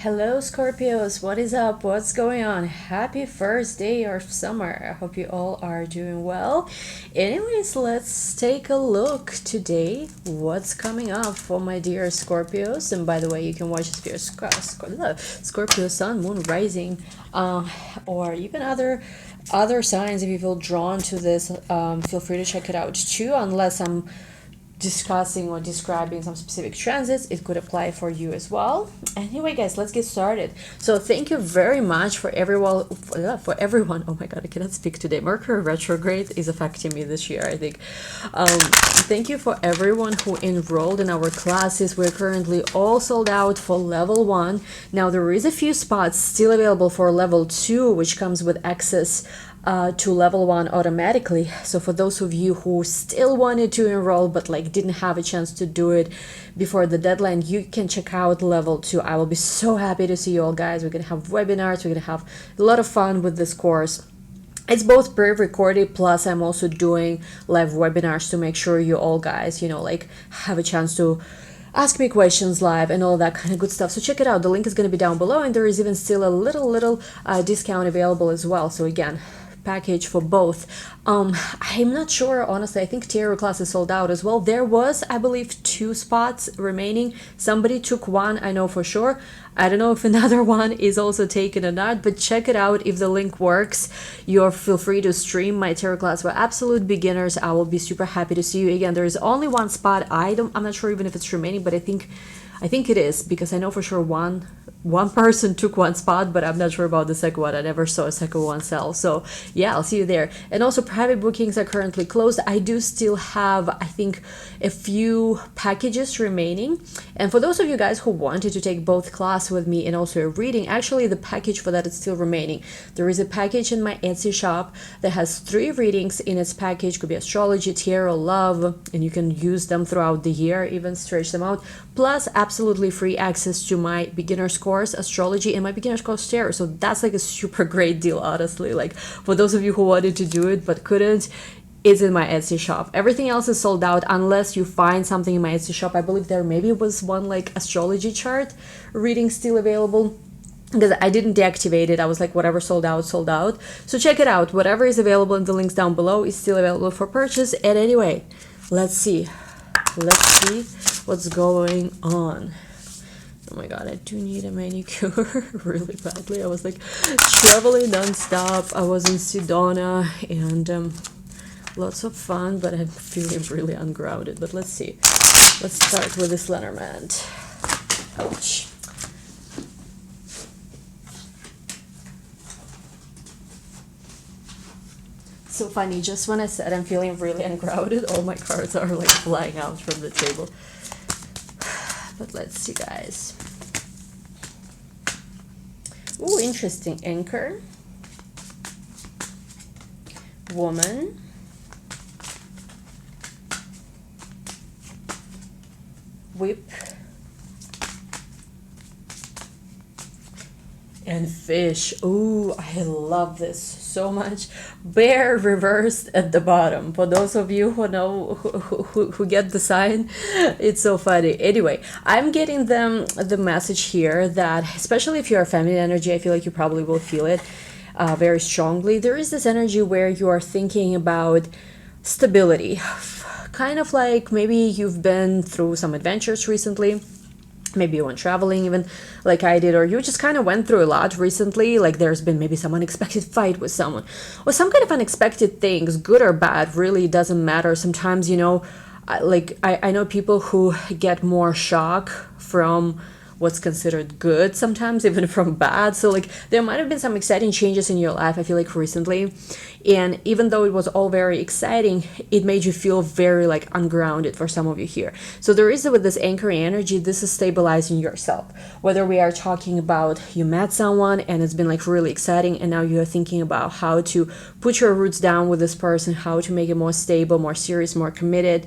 Hello Scorpios, what is up? What's going on? Happy first day of summer. I hope you all are doing well. Anyways, let's take a look today what's coming up for my dear Scorpios. And by the way, you can watch this video Scorpio Sun, Moon, Rising, or even other signs. If you feel drawn to this, feel free to check it out too, unless I'm discussing or describing some specific transits, it could apply for you as well. Anyway guys, let's get started. So thank you very much for everyone. Oh my god, I cannot speak today. Mercury retrograde is affecting me this year, I think. Thank you for everyone who enrolled in our classes. We're currently all sold out for level 1. Now there is a few spots still available for level 2, which comes with access to level 1 automatically. So for those of you who still wanted to enroll but like didn't have a chance to do it before the deadline, you can check out level 2. I will be so happy to see you all guys. We're gonna have webinars, we're gonna have a lot of fun with this course. It's both pre-recorded, plus I'm also doing live webinars to make sure you all guys, like have a chance to ask me questions live and all that kind of good stuff. So check it out. The link is going to be down below, and there is even still a little discount available as well. So again, package for both. I'm not sure, honestly. I think tarot class is sold out as well. There was, I believe, 2 spots remaining. Somebody took one, I know for sure. I don't know if another one is also taken or not, but check it out. If the link works, you're feel free to stream my tarot class for absolute beginners. I will be super happy to see you again. There is only one spot. I'm not sure even if it's remaining, but I think it is, because I know for sure one person took one spot, but I'm not sure about the second one. I never saw a second one sell. So yeah, I'll see you there. And also private bookings are currently closed. I do still have, I think, a few packages remaining. And for those of you guys who wanted to take both class with me and also a reading, actually the package for that is still remaining. There is a package in my Etsy shop that has 3 readings in its package. Could be astrology, tarot, love, and you can use them throughout the year, even stretch them out. Plus absolutely free access to my beginner's course astrology and my beginner's course tarot. So that's like a super great deal, honestly. Like for those of you who wanted to do it but couldn't, it's in my Etsy shop. Everything else is sold out unless you find something in my Etsy shop. I believe there maybe was one like astrology chart reading still available, because I didn't deactivate it. I was like, whatever sold out, sold out. So check it out. Whatever is available in the links down below is still available for purchase. And anyway, let's see what's going on. Oh my god, I do need a manicure really badly. I was like traveling non-stop. I was in Sedona and lots of fun, but I'm feeling really ungrounded. But let's see. Let's start with this Lenormand. Ouch. So funny, just when I said I'm feeling really ungrounded, all my cards are like flying out from the table. But let's see, guys. Ooh, interesting. Anchor, woman, whip, and fish. Ooh, I love this so much. Bear reversed at the bottom. For those of you who know, who get the sign, it's so funny. Anyway, I'm getting the message here that, especially if you're a feminine energy, I feel like you probably will feel it very strongly. There is this energy where you are thinking about stability. Kind of like maybe you've been through some adventures recently. Maybe you went traveling even like I did, or you just kind of went through a lot recently. Like there's been maybe some unexpected fight with someone or some kind of unexpected things, good or bad, really doesn't matter. Sometimes, I know people who get more shock from what's considered good, sometimes even from bad. So like there might have been some exciting changes in your life, I feel like, recently, and even though it was all very exciting, it made you feel very like ungrounded for some of you here. So there is, with this anchoring energy, this is stabilizing yourself. Whether we are talking about you met someone and it's been like really exciting, and now you're thinking about how to put your roots down with this person, how to make it more stable, more serious, more committed.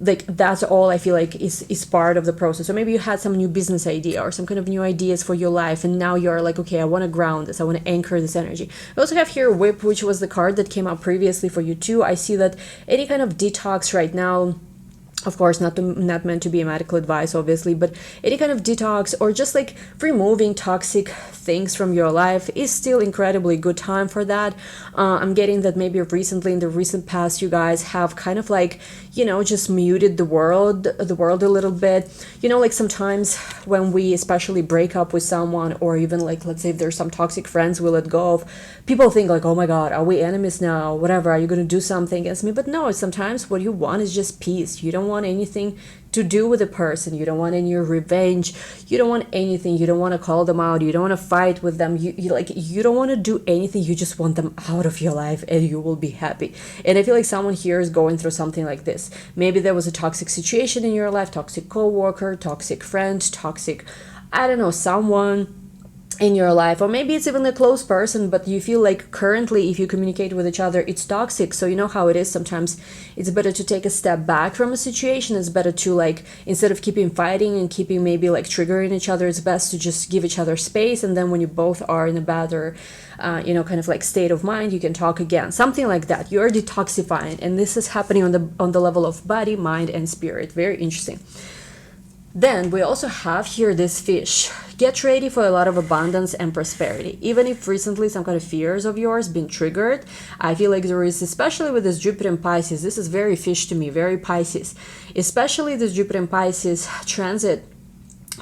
Like that's all I feel like is part of the process. So maybe you had some new business idea or some kind of new ideas for your life, and now you're like, okay, I want to ground this, I want to anchor this energy. I also have here whip, which was the card that came out previously for you too. I see that any kind of detox right now Of course, not meant to be a medical advice, obviously, but any kind of detox or just like removing toxic things from your life is still incredibly good time for that. I'm getting that maybe recently, in the recent past, you guys have kind of like, you know, just muted the world a little bit. You know, like sometimes when we especially break up with someone, or even like, let's say if there's some toxic friends we let go of, people think like, oh my God, are we enemies now? Whatever, are you going to do something against me? But no, sometimes what you want is just peace. You don't want anything to do with a person. You don't want any revenge. You don't want anything. You don't want to call them out. You don't want to fight with them. You don't want to do anything. You just want them out of your life and you will be happy. And I feel like someone here is going through something like this. Maybe there was a toxic situation in your life, toxic coworker, toxic friend, toxic, I don't know, someone in your life, or maybe it's even a close person, but you feel like currently if you communicate with each other it's toxic. So you know how it is, sometimes it's better to take a step back from a situation. It's better to, like, instead of keeping fighting and keeping maybe like triggering each other, it's best to just give each other space, and then when you both are in a better kind of like state of mind, you can talk again, something like that. You're detoxifying, and this is happening on the level of body, mind, and spirit. Very interesting. Then we also have here this fish. Get ready for a lot of abundance and prosperity. Even if recently some kind of fears of yours been triggered, I feel like there is, especially with this Jupiter and Pisces, this is very fish to me, very Pisces. Especially this Jupiter and Pisces transit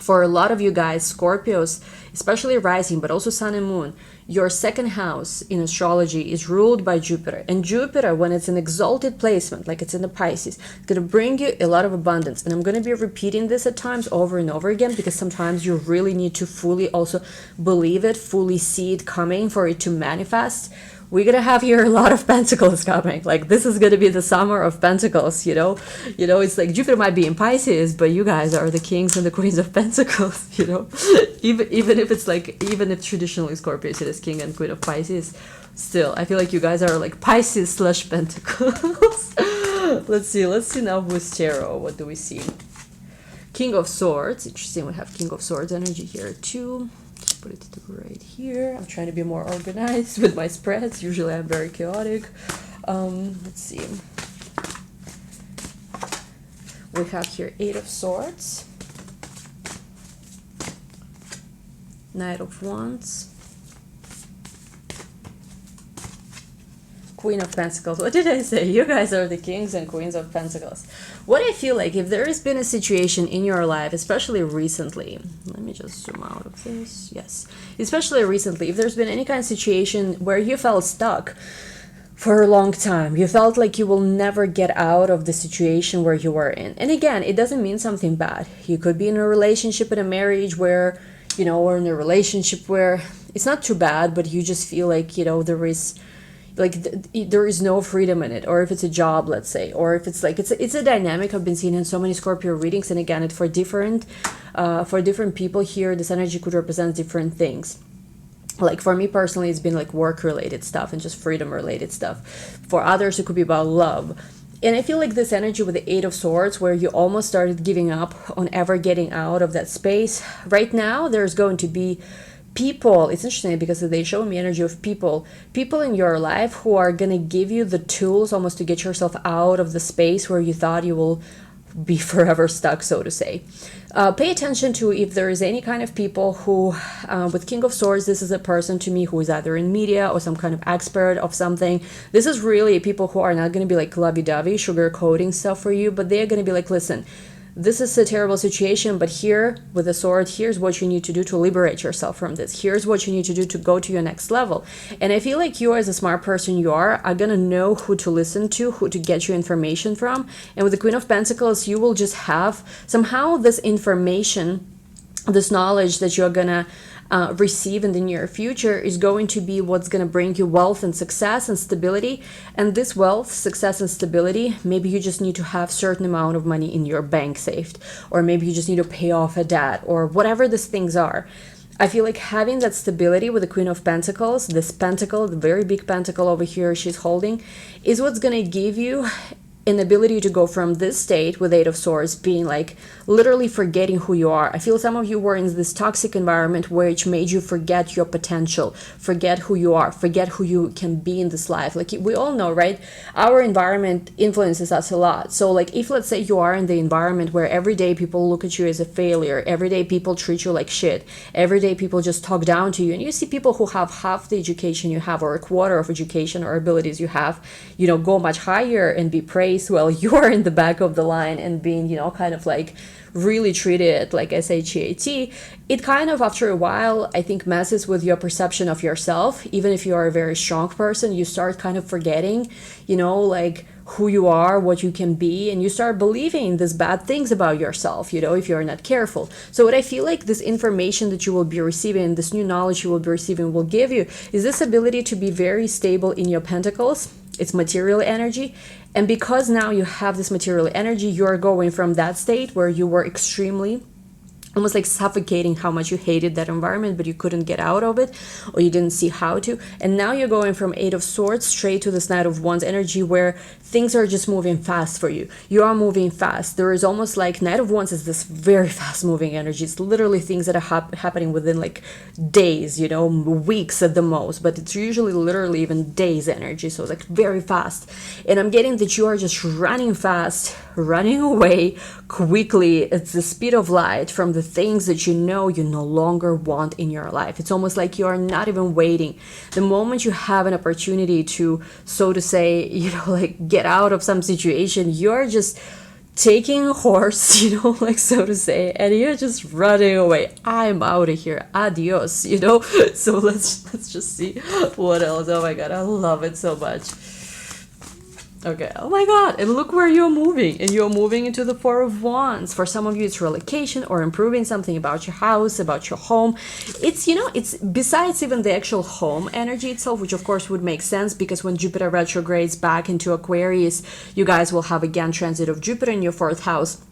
for a lot of you guys, Scorpios, especially rising, but also sun and moon. Your second house in astrology is ruled by Jupiter. And Jupiter, when it's an exalted placement, like it's in the Pisces, it's going to bring you a lot of abundance. And I'm going to be repeating this at times over and over again, because sometimes you really need to fully also believe it, fully see it coming for it to manifest. We're going to have here a lot of Pentacles coming. Like, this is going to be the summer of Pentacles, you know? It's like Jupiter might be in Pisces, but you guys are the kings and the queens of Pentacles, you know? Even if it's like, even if traditionally Scorpio is as king and queen of Pisces, still, I feel like you guys are like Pisces / Pentacles. Let's see now with Tarot. What do we see? King of Swords. Interesting, we have King of Swords energy here too. Put it right here. I'm trying to be more organized with my spreads. Usually I'm very chaotic. Let's see. We have here 8 of Swords, Knight of Wands, Queen of Pentacles. What did I say? You guys are the kings and queens of Pentacles. What I feel like, if there has been a situation in your life, especially recently, let me just zoom out of this. Yes, especially recently, if there's been any kind of situation where you felt stuck for a long time, you felt like you will never get out of the situation where you were in. And again, it doesn't mean something bad. You could be in a relationship, in a marriage where, or in a relationship where it's not too bad, but you just feel like, there is no freedom in it. Or if it's a job, let's say, or if it's like it's a dynamic I've been seeing in so many Scorpio readings. And again, for different people here, this energy could represent different things. Like for me personally, it's been like work related stuff and just freedom related stuff. For others, it could be about love. And I feel like this energy with the 8 of Swords, where you almost started giving up on ever getting out of that space, right now there's going to be people. It's interesting because they show me energy of people in your life who are gonna give you the tools almost to get yourself out of the space where you thought you will be forever stuck, so to say. Pay attention to if there is any kind of people who, with King of Swords, this is a person to me who is either in media or some kind of expert of something. This is really people who are not going to be like lovey-dovey, sugar-coating stuff for you, but they're going to be like, listen, this is a terrible situation, but here with the sword, here's what you need to do to liberate yourself from this. Here's what you need to do to go to your next level. And I feel like you, as a smart person you are gonna know who to listen to, who to get your information from. And with the Queen of Pentacles, you will just have somehow this information, this knowledge that you're gonna receive in the near future is going to be what's going to bring you wealth and success and stability. And this wealth, success, and stability, maybe you just need to have certain amount of money in your bank saved, or maybe you just need to pay off a debt, or whatever these things are. I feel like having that stability with the Queen of Pentacles, this pentacle, the very big pentacle over here she's holding, is what's going to give you an ability to go from this state with Eight of Swords being like literally forgetting who you are. I feel some of you were in this toxic environment which made you forget your potential, forget who you are, forget who you can be in this life. Like we all know, right? Our environment influences us a lot. So like if let's say you are in the environment where every day people look at you as a failure, every day people treat you like shit, every day people just talk down to you, and you see people who have half the education you have or a quarter of education or abilities you have, you know, go much higher and be praised while you're in the back of the line and being, you know, kind of like really treated like SHAT, it kind of after a while I think messes with your perception of yourself. Even if you are a very strong person, you start kind of forgetting, you know, like who you are, what you can be, and you start believing these bad things about yourself, you know, if you're not careful. So what I feel like this information that you will be receiving, this new knowledge you will be receiving will give you is this ability to be very stable in your pentacles. It's material energy. And because now you have this material energy, you're going from that state where you were extremely almost like suffocating how much you hated that environment, but you couldn't get out of it, or you didn't see how to. And now you're going from Eight of Swords straight to this Knight of Wands energy where things are just moving fast for you. You are moving fast. There is almost like Knight of Wands is this very fast moving energy. It's literally things that are happening within like days, you know, weeks at the most, but it's usually literally even days energy. So it's like very fast. And I'm getting that you are just running fast, running away quickly. It's the speed of light from the things that you know you no longer want in your life. It's almost like you are not even waiting. The moment you have an opportunity to, so to say, you know, like get out of some situation, you're just taking a horse, you know, like so to say, and you're just running away. I'm out of here. Adios, you know. So let's just see what else. Oh my god, I love it so much. Okay, oh my god, and look where you're moving, and you're moving into the Four of Wands. For some of you, it's relocation or improving something about your house, about your home. It's, you know, it's besides even the actual home energy itself, which of course would make sense because when Jupiter retrogrades back into Aquarius, you guys will have again transit of Jupiter in your fourth house.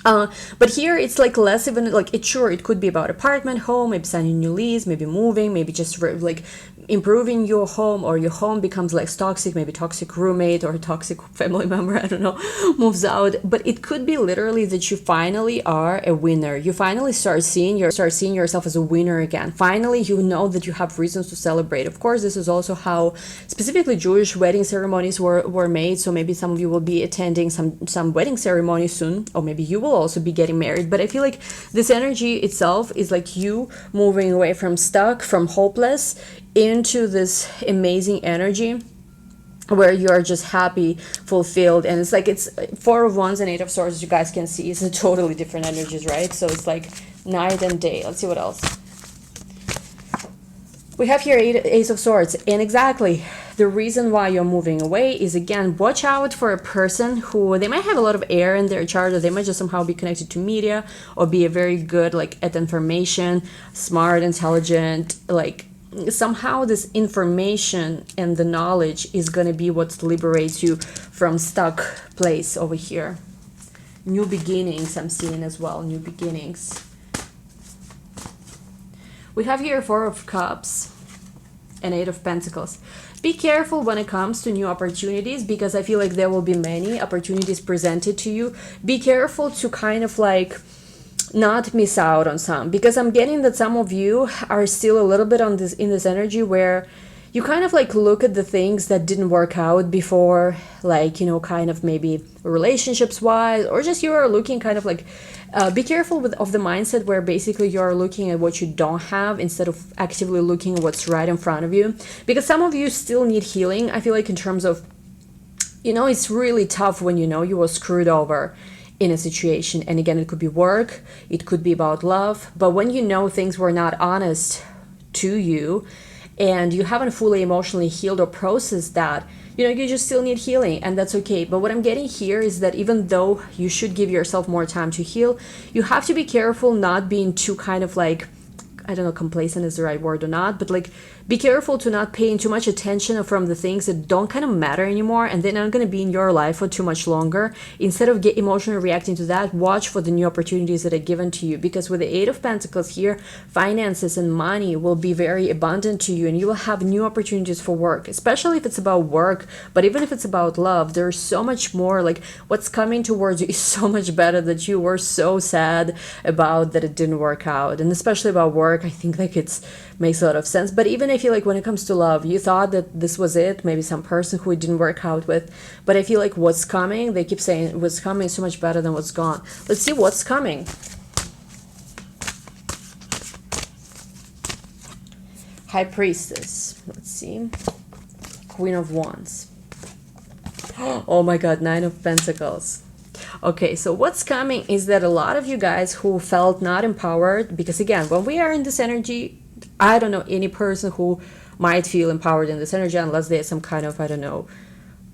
But here it's like less even like it. Sure, it could be about apartment, home, maybe signing new lease, maybe moving, maybe just like improving your home, or your home becomes less toxic, maybe toxic roommate or toxic family member, I don't know, moves out. But it could be literally that you finally are a winner. You finally start seeing yourself as a winner again. Finally, you know that you have reasons to celebrate. Of course, this is also how specifically Jewish wedding ceremonies were made. So maybe some of you will be attending some wedding ceremony soon, or maybe you will also be getting married. But I feel like this energy itself is like you moving away from stuck, from hopeless, into this amazing energy where you're just happy, fulfilled. And it's like it's Four of Wands and Eight of Swords, as you guys can see, it's a totally different energies, right? So it's like night and day. Let's see what else we have here. Ace of Swords. And exactly the reason why you're moving away is, again, watch out for a person who, they might have a lot of air in their chart, or they might just somehow be connected to media, or be a very good like at information, smart, intelligent, like somehow this information and the knowledge is going to be what liberates you from stuck place over here. New beginnings I'm seeing as well. New beginnings. We have here Four of Cups and Eight of Pentacles. Be careful when it comes to new opportunities, because I feel like there will be many opportunities presented to you. Be careful to kind of like not miss out on some, because I'm getting that some of you are still a little bit on this in this energy where you kind of like look at the things that didn't work out before, like, you know, kind of maybe relationships wise, or just you are looking kind of like be careful of the mindset where basically you're looking at what you don't have instead of actively looking at what's right in front of you, because some of you still need healing. I feel like in terms of, you know, it's really tough when you know you were screwed over in a situation. And again, it could be work, it could be about love, but when you know things were not honest to you and you haven't fully emotionally healed or processed that, you know, you just still need healing, and that's okay. But what I'm getting here is that even though you should give yourself more time to heal, you have to be careful not being too kind of like, I don't know, complacent is the right word or not, but like be careful to not paying too much attention from the things that don't kind of matter anymore, and they're not going to be in your life for too much longer. Instead of get emotionally reacting to that, watch for the new opportunities that are given to you, because with the Eight of Pentacles here, finances and money will be very abundant to you, and you will have new opportunities for work, especially if it's about work. But even if it's about love, there's so much more. Like, what's coming towards you is so much better that you were so sad about that it didn't work out. And especially about work, I think like it's makes a lot of sense. But even I feel like when it comes to love, you thought that this was it, maybe some person who it didn't work out with, but I feel like what's coming, they keep saying what's coming is so much better than what's gone. Let's see what's coming. High Priestess, let's see, Queen of Wands, oh my god, Nine of Pentacles. Okay, so what's coming is that a lot of you guys who felt not empowered, because again, when we are in this energy, I don't know any person who might feel empowered in this energy unless there's some kind of, I don't know,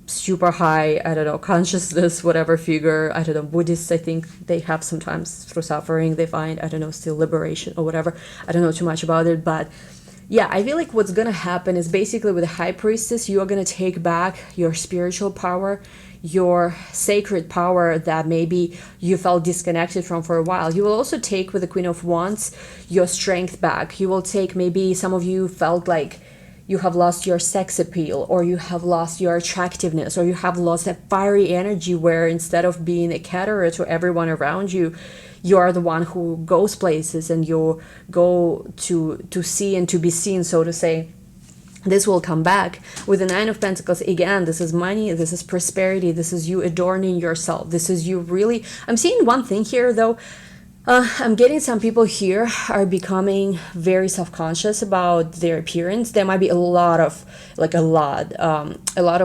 super high, I don't know, consciousness, whatever figure. I don't know, Buddhists, I think they have sometimes through suffering, they find, I don't know, still liberation or whatever. I don't know too much about it, but yeah, I feel like what's gonna happen is basically with the High Priestess, you are gonna take back your spiritual power, your sacred power that maybe you felt disconnected from for a while. You will also take with the Queen of Wands your strength back. You will take, maybe some of you felt like you have lost your sex appeal, or you have lost your attractiveness, or you have lost that fiery energy where instead of being a caterer to everyone around you, you are the one who goes places and you go to see and to be seen, so to say. This will come back with the Nine of Pentacles. Again, this is money, this is prosperity, this is you adorning yourself, this is you really. I'm seeing one thing here though. I'm getting some people here are becoming very self-conscious about their appearance. There might be a lot of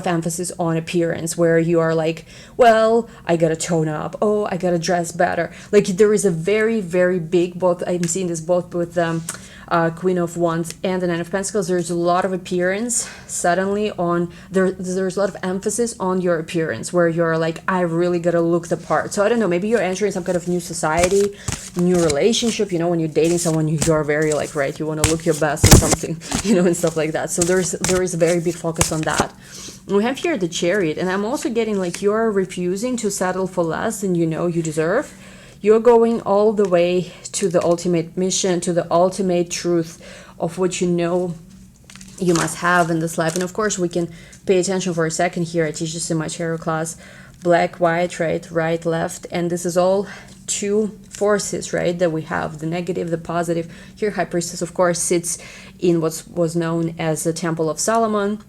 emphasis on appearance, where you are like, well, I gotta tone up, oh, I gotta dress better. Like, there is a very, very big, both, I'm seeing this both with Queen of Wands and the Nine of Pentacles. There's a lot of appearance suddenly on there's a lot of emphasis on your appearance, where you're like, I really gotta look the part. So I don't know, maybe you're entering some kind of new society, new relationship, you know, when you're dating someone, you're very like, right, you want to look your best or something, you know, and stuff like that. So there is a very big focus on that. We have here the Chariot, and I'm also getting like you're refusing to settle for less than you know you deserve. You're going all the way to the ultimate mission, to the ultimate truth of what you know you must have in this life. And of course, we can pay attention for a second here. I teach this in my tarot class. Black, white, right, left. And this is all two forces, right, that we have, the negative, the positive. Here, High Priestess, of course, sits in what was known as the Temple of Solomon,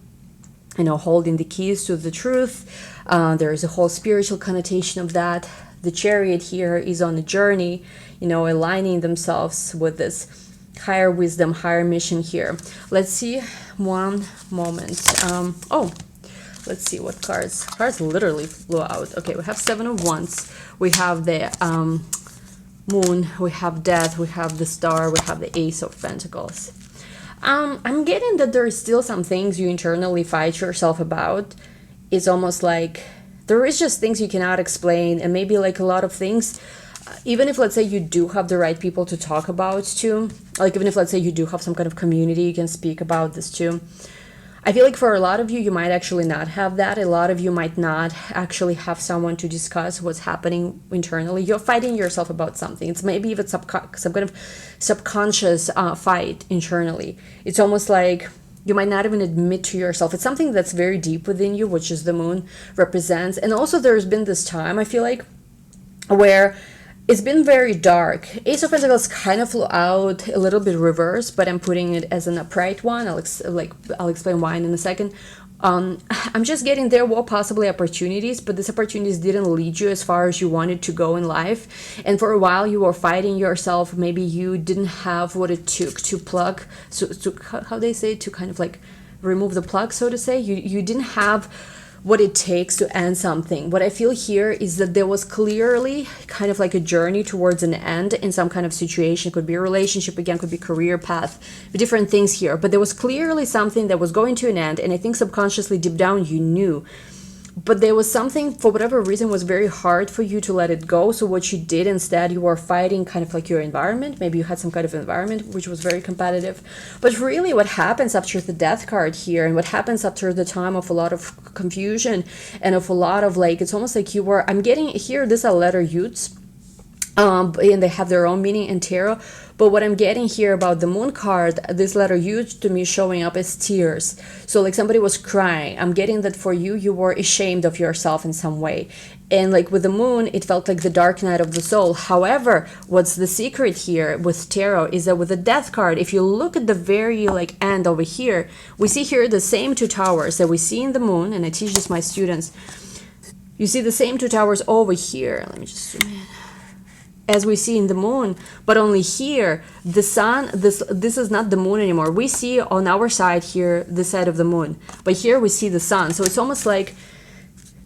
you know, holding the keys to the truth. There is a whole spiritual connotation of that. The Chariot here is on a journey, you know, aligning themselves with this higher wisdom, higher mission here. Let's see, one moment. Let's see what cards. Cards literally flew out. Okay, we have Seven of Wands. We have the Moon. We have Death. We have the Star. We have the Ace of Pentacles. I'm getting that there is still some things you internally fight yourself about. It's almost like there is just things you cannot explain, and maybe like a lot of things, even if let's say you do have the right people to talk about too, like even if let's say you do have some kind of community you can speak about this too, I feel like for a lot of you, you might actually not have that. A lot of you might not actually have someone to discuss what's happening internally. You're fighting yourself about something. It's maybe even some kind of subconscious fight internally. It's almost like you might not even admit to yourself. It's something that's very deep within you, which is the Moon represents. And also there's been this time, I feel like, where it's been very dark. Ace of Pentacles kind of flew out a little bit reversed, but I'm putting it as an upright one. I'll explain why in a second. I'm just getting there were possibly opportunities, but these opportunities didn't lead you as far as you wanted to go in life. And for a while you were fighting yourself. Maybe you didn't have what it took to plug, so to, how they say, to kind of like remove the plug, so to say. You didn't have what it takes to end something. What I feel here is that there was clearly kind of like a journey towards an end in some kind of situation. Could be a relationship, again, could be career path, different things here. But there was clearly something that was going to an end, and I think subconsciously deep down you knew. but there was something, for whatever reason, was very hard for you to let it go. So what you did instead, you were fighting kind of like your environment. Maybe you had some kind of environment which was very competitive. But really what happens after the death card here, and what happens after the time of a lot of confusion and of a lot of like, it's almost like you were, I'm getting here, these are letter Utes. And they have their own meaning in tarot. But what I'm getting here about the moon card, this letter U to me showing up as tears. So like somebody was crying. I'm getting that for you, you were ashamed of yourself in some way. And like with the moon, it felt like the dark night of the soul. However, what's the secret here with tarot is that with the death card, if you look at the very like end over here, we see here the same two towers that we see in the moon. And I teach this to my students. You see the same two towers over here. Let me just zoom in. As we see in the moon, but only here the sun, this is not the moon anymore. We see on our side here the side of the moon, but here we see the sun. So it's almost like,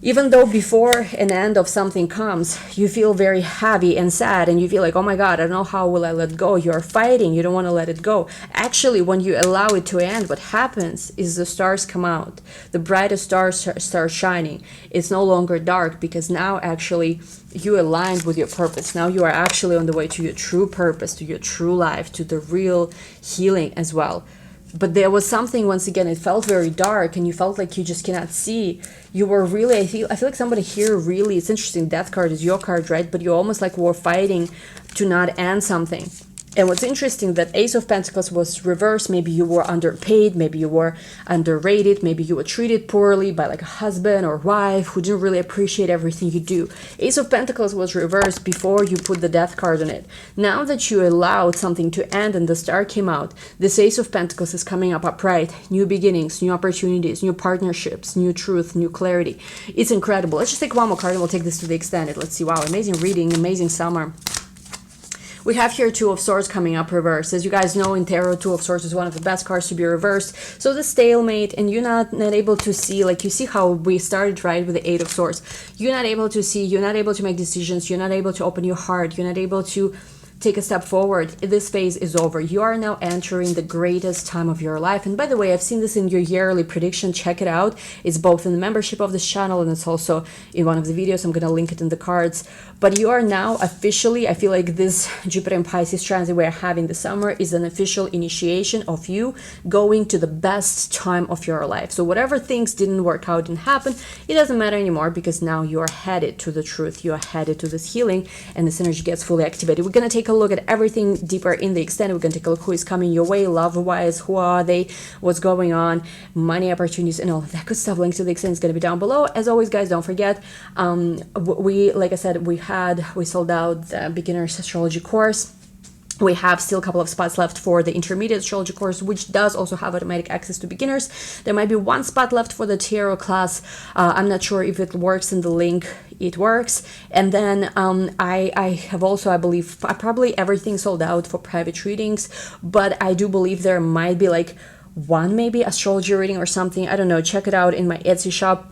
even though before an end of something comes, you feel very heavy and sad, and you feel like, oh my God, I don't know how will I let go. You're fighting, you don't want to let it go. Actually, when you allow it to end, what happens is the stars come out. The brightest stars start shining. It's no longer dark, because now actually you aligned with your purpose. Now you are actually on the way to your true purpose, to your true life, to the real healing as well. But there was something, once again, it felt very dark, and you felt like you just cannot see. You were really, I feel like somebody here really, it's interesting, death card is your card, right? But you almost like were fighting to not end something. And what's interesting, that Ace of Pentacles was reversed. Maybe you were underpaid, maybe you were underrated, maybe you were treated poorly by like a husband or wife who didn't really appreciate everything you do. Ace of Pentacles was reversed before you put the death card on it. Now that you allowed something to end and the star came out, this Ace of Pentacles is coming up upright. New beginnings, new opportunities, new partnerships, new truth, new clarity. It's incredible. Let's just take one more card and we'll take this to the extended. Let's see. Wow, amazing reading, amazing summer. We have here Two of Swords coming up reversed. As you guys know, in tarot, Two of Swords is one of the best cards to be reversed. So the stalemate, and you're not able to see, like you see how we started right with the Eight of Swords. You're not able to see, you're not able to make decisions, you're not able to open your heart, you're not able to take a step forward. This phase is over. You are now entering the greatest time of your life. And by the way, I've seen this in your yearly prediction. Check it out. It's both in the membership of this channel, and it's also in one of the videos. I'm going to link it in the cards. But you are now officially, I feel like this Jupiter and Pisces transit we're having this summer is an official initiation of you going to the best time of your life. So whatever things didn't work out, didn't happen, it doesn't matter anymore, because now you are headed to the truth. You are headed to this healing, and this energy gets fully activated. We're going to take a look at everything deeper in the extended. We're going to take a look who is coming your way, love-wise, who are they, what's going on, money opportunities, and all of that good stuff. Link to the extended is going to be down below. As always, guys, don't forget, like I said, we sold out the beginner's astrology course. We have still a couple of spots left for the intermediate astrology course, which does also have automatic access to beginners. There might be one spot left for the tarot class. I'm not sure if it works in the link. It works. And then I have also, I believe, probably everything sold out for private readings, but I do believe there might be like one maybe astrology reading or something. I don't know. Check it out in my Etsy shop.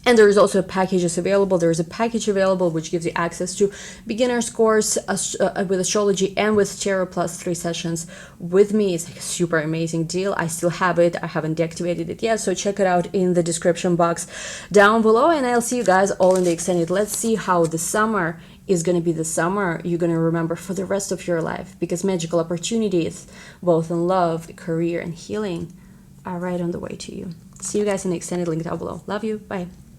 And there is also packages available. There is a package available which gives you access to beginner's course with astrology and with tarot plus 3 sessions with me. It's like a super amazing deal. I still have it. I haven't deactivated it yet. So check it out in the description box down below. And I'll see you guys all in the extended. Let's see how the summer is going to be the summer you're going to remember for the rest of your life, because magical opportunities, both in love, career, and healing, are right on the way to you. See you guys in the extended link down below. Love you. Bye.